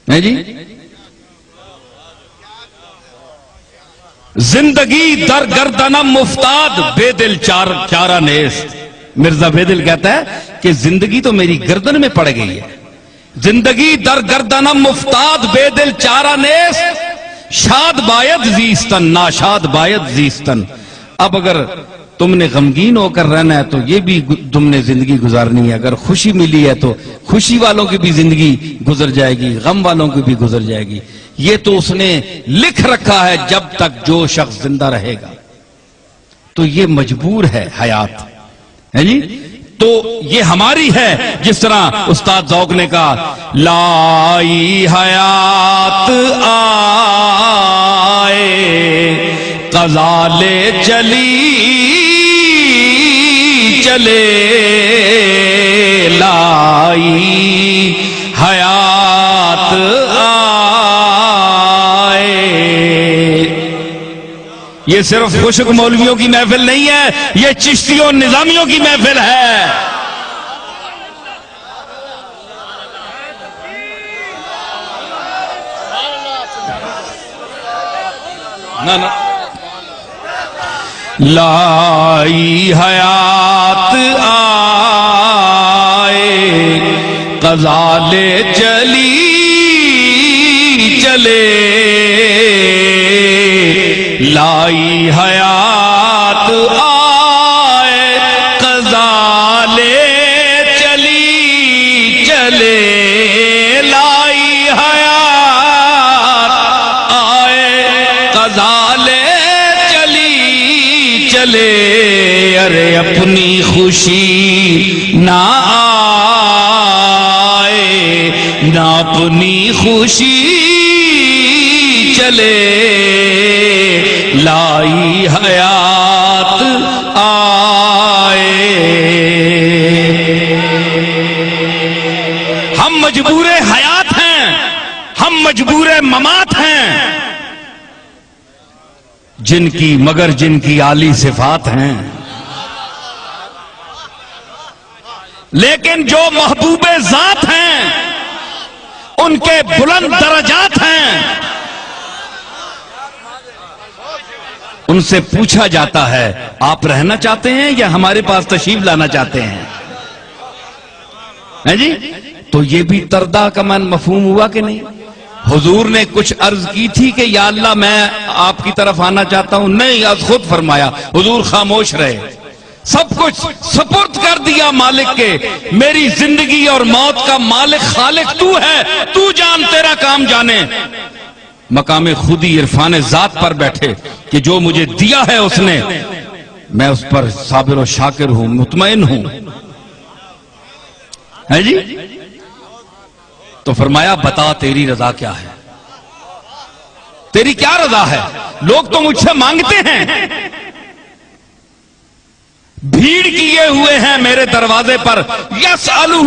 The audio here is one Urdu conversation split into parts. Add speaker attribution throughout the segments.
Speaker 1: ہے جی؟ زندگی در گردنم مفتاد بے دل چارہ نیست. مرزا بے دل کہتا ہے کہ زندگی تو میری گردن میں پڑ گئی ہے. زندگی در گردنم مفتاد بے دل چارہ نیست. شاد باید زیستن ناشاد باید زیستن. اب اگر تم نے غمگین ہو کر رہنا ہے تو یہ بھی تم نے زندگی گزارنی ہے. اگر خوشی ملی ہے تو خوشی والوں کی بھی زندگی گزر جائے گی, غم والوں کی بھی گزر جائے گی. یہ تو اس نے لکھ رکھا ہے جب تک جو شخص زندہ رہے گا. تو یہ مجبور ہے حیات, ہے جی؟ تو یہ ہماری ہے. جس طرح استاد ذوق نے کہا لائی حیات آئے قضا لے چلی چلے, لائی حیات آئے. یہ صرف خشک مولویوں کی محفل نہیں ہے, یہ چشتیوں نظامیوں کی محفل ہے. لائی حیات آئے قضا لے چلی چلے, لائی حیات آئے قضا لے چلی چلے, لائی حیات آئے قضا لے چلی چلے. ارے اپنی خوشی نہ آئے نہ اپنی خوشی چلے, لائی حیات آئے. ہم مجبور حیات ہیں, ہم مجبور ممات ہیں, جن کی مگر جن کی عالی صفات ہیں. لیکن جو محبوب ذات ہیں ان کے بلند درجات ہیں. ان سے پوچھا جاتا ہے آپ رہنا چاہتے ہیں یا ہمارے پاس تشریف لانا چاہتے ہیں, ہے جی؟ تو یہ بھی تردہ کا مفہوم ہوا کہ نہیں؟ حضور نے کچھ عرض کی تھی کہ یا اللہ میں آپ کی طرف آنا چاہتا ہوں, نہیں, از خود فرمایا. حضور خاموش رہے, سب کچھ سپرد کر دیا مالک کے. میری زندگی اور موت کا مالک خالق تو ہے, تو جان, تیرا کام جانے. مقام خودی عرفان ذات پر بیٹھے کہ جو مجھے دیا ہے اس نے, میں اس پر صابر و شاکر ہوں, مطمئن ہوں, ہے جی؟ تو فرمایا بتا تیری رضا کیا ہے, تیری کیا رضا ہے؟ لوگ تو مجھ سے مانگتے ہیں, بھیڑ کیے ہوئے ہیں میرے دروازے پر. یسألہ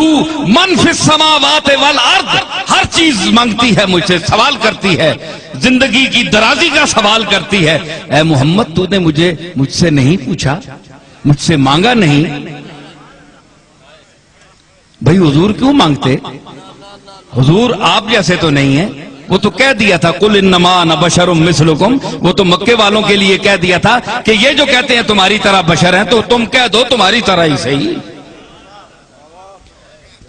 Speaker 1: من فی السماوات والارض, ہر چیز مانگتی ہے مجھ سے, سوال کرتی ہے, زندگی کی درازی کا سوال کرتی ہے. اے محمد تو نے مجھ سے نہیں پوچھا, مجھ سے مانگا نہیں. بھئی حضور کیوں مانگتے؟ حضور آپ جیسے تو نہیں ہیں. وہ تو کہہ دیا تھا قل انما انا بشر مثلکم, وہ تو مکے والوں کے لیے کہہ دیا تھا کہ یہ جو کہتے ہیں تمہاری طرح بشر ہیں تو تم کہہ دو تمہاری طرح ہی صحیح.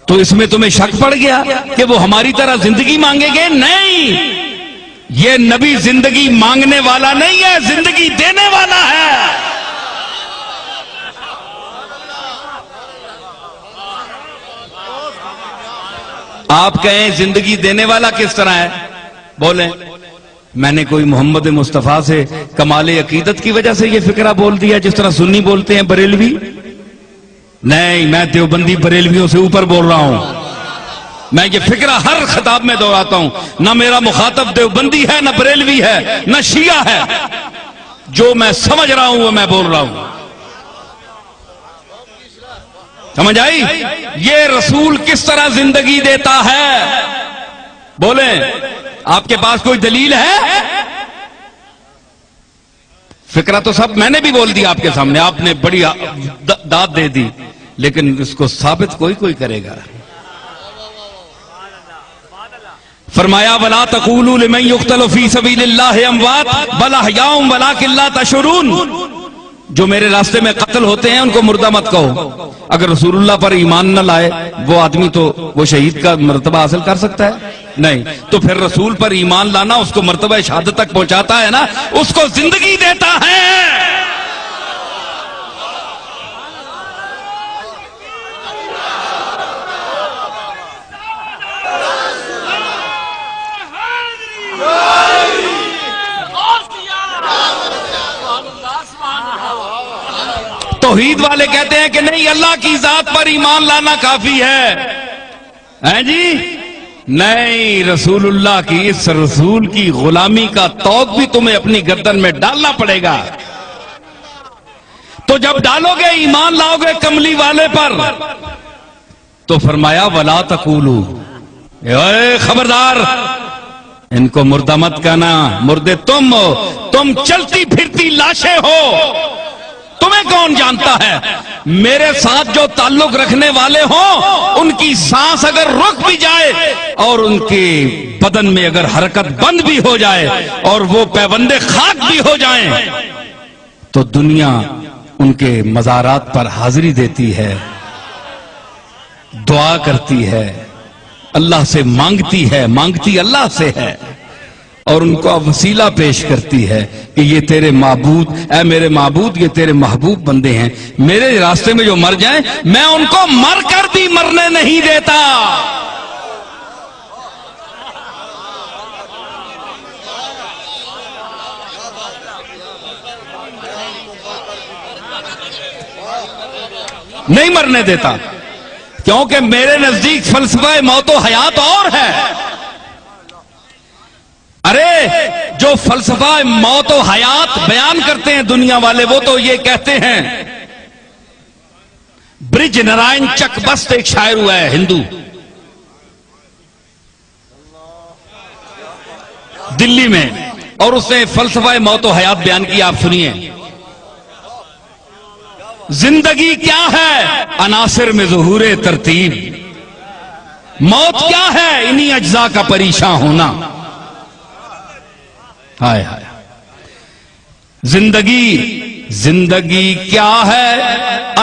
Speaker 1: تو اس میں تمہیں شک پڑ گیا کہ وہ ہماری طرح زندگی مانگیں گے؟ نہیں, یہ نبی زندگی مانگنے والا نہیں ہے, زندگی دینے والا ہے. آپ کہیں زندگی دینے والا کس طرح ہے؟ بولیں. میں نے کوئی محمد مصطفیٰ سے کمال عقیدت کی وجہ سے یہ فکرہ بول دیا جس طرح سنی بولتے ہیں بریلوی؟ نہیں, میں دیوبندی بریلویوں سے اوپر بول رہا ہوں. میں یہ فکرہ ہر خطاب میں دہراتا ہوں. نہ میرا مخاطب دیوبندی ہے, نہ بریلوی ہے, نہ شیعہ ہے. جو میں سمجھ رہا ہوں وہ میں بول رہا ہوں. سمجھ آئی؟ یہ رسول کس طرح زندگی دیتا ہے؟ بولیں. آپ کے پاس کوئی دلیل ہے؟ فکرہ تو سب میں نے بھی بول دیا آپ کے سامنے, آپ نے بڑی داد دے دی, لیکن اس کو ثابت کوئی کرے گا. فرمایا ولا تقولوا لمن يقتل في سبيل الله اموات بل احياء ولكن لا تشعرون، جو میرے راستے میں قتل ہوتے ہیں ان کو مردہ مت کہو۔ اگر رسول اللہ پر ایمان نہ لائے وہ آدمی تو وہ شہید کا مرتبہ حاصل کر سکتا ہے؟ نہیں، تو پھر رسول پر ایمان لانا اس کو مرتبہ شہادت تک پہنچاتا ہے نا، اس کو زندگی دیتا ہے۔ توحید والے کہتے ہیں کہ نہیں، اللہ کی ذات پر ایمان لانا کافی ہے جی، نہیں، رسول اللہ کی، اس رسول کی غلامی کا توق بھی تمہیں اپنی گردن میں ڈالنا پڑے گا۔ تو جب ڈالو گے، ایمان لاؤ گے کملی والے پر، تو فرمایا ولا تقولوا، اے خبردار، ان کو مردہ مت کہنا، مردے تم ہو، تم چلتی پھرتی لاشیں ہو، تمہیں کون جانتا ہے؟ میرے ساتھ جو تعلق رکھنے والے ہوں ان کی سانس اگر رک بھی جائے اور ان کے بدن میں اگر حرکت بند بھی ہو جائے اور وہ پیوندے خاک بھی ہو جائیں تو دنیا ان کے مزارات پر حاضری دیتی ہے، دعا کرتی ہے، اللہ سے مانگتی اللہ سے ہے، اور ان کو وسیلہ پیش کرتی ہے کہ یہ تیرے معبود، اے میرے معبود، یہ تیرے محبوب بندے ہیں، میرے راستے میں جو مر جائیں میں ان کو مر کر بھی مرنے نہیں دیتا۔ نہیں مرنے دیتا، کیونکہ میرے نزدیک فلسفہ موت و حیات اور ہے۔ ارے جو فلسفہ موت و حیات بیان کرتے ہیں دنیا والے، وہ تو یہ کہتے ہیں، برج نارائن چک بست ایک شاعر ہوا ہے ہندو، دلی میں، اور اس نے فلسفہ موت و حیات بیان کی، آپ سنیے۔ زندگی کیا ہے؟ عناصر میں ظہور ترتیب۔ موت کیا ہے؟ انہی اجزاء کا پریشان ہونا۔ ہائے ہائے، زندگی کیا ہے؟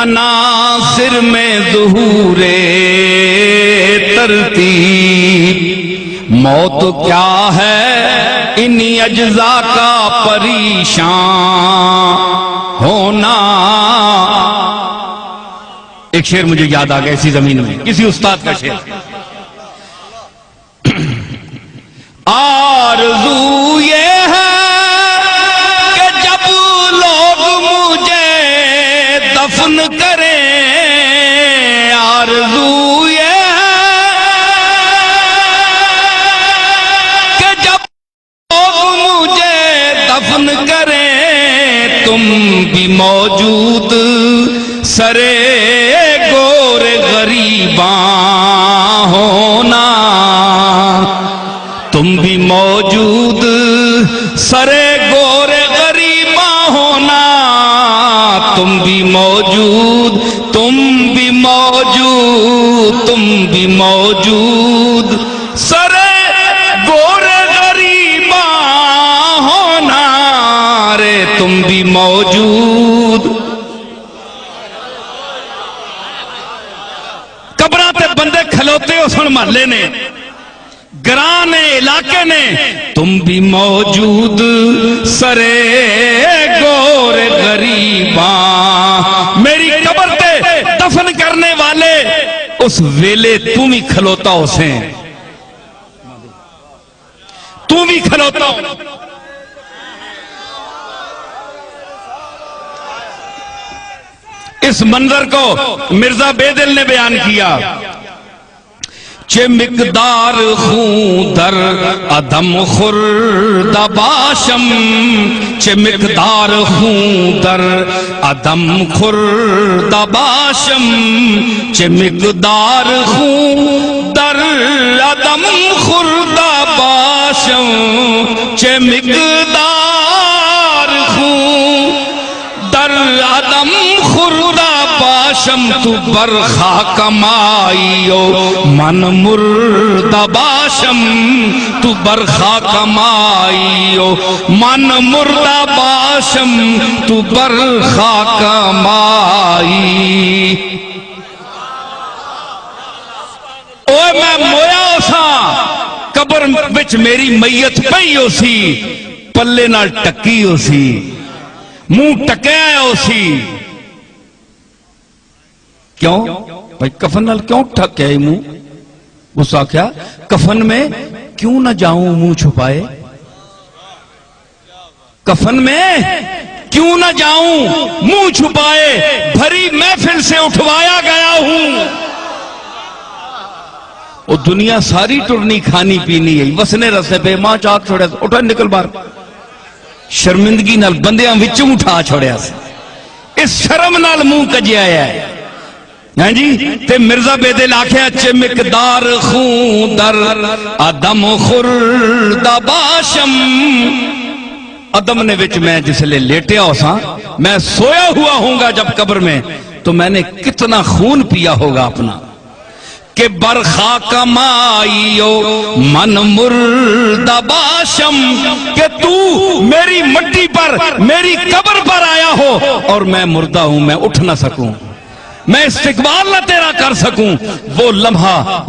Speaker 1: عناصر میں ظہور ترتیب۔ موت کیا ہے؟ انہی اجزاء کا پریشان ہونا۔ ایک شعر مجھے یاد آ گیا اسی زمین میں، کسی استاد کا شعر، آرزو یہ ہے کہ جب لوگ مجھے دفن کریں، آرزو یہ ہے کہ جب لوگ مجھے دفن کریں، تم بھی موجود سرے گور غریباں ہونا، تم بھی موجود سرے گور غریباں ہونا، تم بھی موجود سرے گور غریباں ہونا، رے تم بھی موجود۔ قبراں تے بندے کھلوتے ہو سن محلے نے، گران علاقے نے، تم بھی موجود سرے گور غریباں۔ میری قبر تے دفن کرنے والے اس ویلے تم ہی کھلوتا ہو سے، تم ہی کھلوتا ہو۔ اس منظر کو مرزا بیدل نے بیان کیا، چه مقدار خون در عدم خورد باشم، چه مقدار خون در عدم خورد باشم، چه مقدار خون در عدم خورد باشم، چه مقدار خون در عدم خورد باشم، تو بر خاک آئیو من مردہ باشم تو برخا کمائیو من مردہ باشم تو برخا کمائی اوے میں مویا اسا قبر وچ میری میت پئی ہو سی پلے نال ٹکی ہو سی منہ ٹکیا ہو سی کیوں بھائی کفن نال کیوں ٹھک ہے منہ اس آخیا کفن میں کیوں نہ جاؤں منہ چھپائے کفن میں کیوں نہ جاؤں منہ چھپائے بھری محفل سے اٹھوایا گیا ہوں وہ دنیا ساری ٹرنی کھانی پینی ہے وسنے رسے پہ ماں چاک چھوڑیا اٹھا نکل بار شرمندگی نال بندیاں وچوں اٹھا چھوڑیا سے اس شرم نال منہ کجیا ہے ہاں جی تے مرزا بیدل آکھیا چمکدار خون در آدم خردہ باشم آدم نے وچ میں جس لئے لیٹیا ہو سا میں سویا ہوا ہوں گا جب قبر میں تو میں نے کتنا خون پیا ہوگا اپنا کہ برخا کمائیو من مردہ باشم کہ تو میری مٹی پر میری قبر پر آیا ہو اور میں مردہ ہوں میں اٹھ نہ سکوں میں استقبال نہ تیرا کر سکوں وہ لمحہ